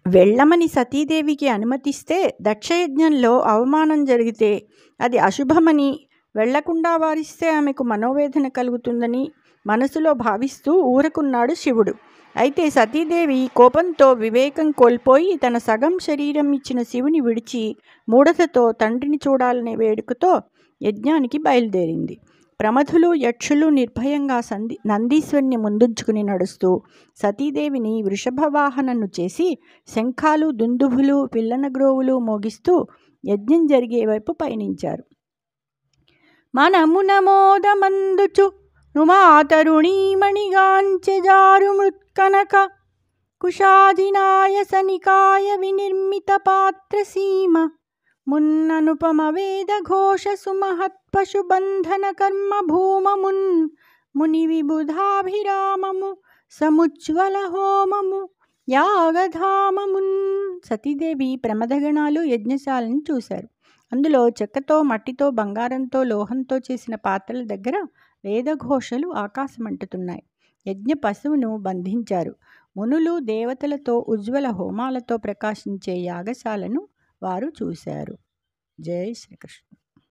వెళ్ళమని సతీదేవికి అనుమతిస్తే దక్షయజ్ఞంలో అవమానం జరిగితే అది అశుభమని, వెళ్లకుండా వారిస్తే ఆమెకు మనోవేదన కలుగుతుందని మనసులో భావిస్తూ ఊరకున్నాడు శివుడు. అయితే సతీదేవి కోపంతో వివేకం కోల్పోయి తన సగం శరీరం ఇచ్చిన శివుని విడిచి మూఢతతో తండ్రిని చూడాలనే వేడుకతో యజ్ఞానికి బయలుదేరింది. ప్రమథులు యక్షులు నిర్భయంగా నందీశ్వరుని ముందుంచుకుని నడుస్తూ సతీదేవిని వృషభవాహనను చేసి శంఖాలు, దుందుభులు, పిల్లనగ్రోవులు మోగిస్తూ యజ్ఞం జరిగే వైపు పయనించారు. మనమున మోదమందుచు నుమాతరుణీమణిగాంచెజారుమృత్కనక కుశాజినాయ సనికాయ వినిర్మిత పాత్రసీమ మున్ననుపమ వేద ఘోష సుమహత్ పశుబంధన కర్మ భూమమున్ ముని విబుధాభిరామము సముజ్వల హోమము యాగధామమున్. సతీదేవి ప్రమథగణాలు యజ్ఞశాలను చూశారు. అందులో చెక్కతో, మట్టితో, బంగారంతో, లోహంతో చేసిన పాత్రల దగ్గర వేదఘోషలు ఆకాశమంటుతున్నాయి. యజ్ఞ పశువును బంధించారు. మునులు దేవతలతో ఉజ్వల హోమాలతో ప్రకాశించే యాగశాలను వారు చూశారు. జై శ్రీకృష్ణ.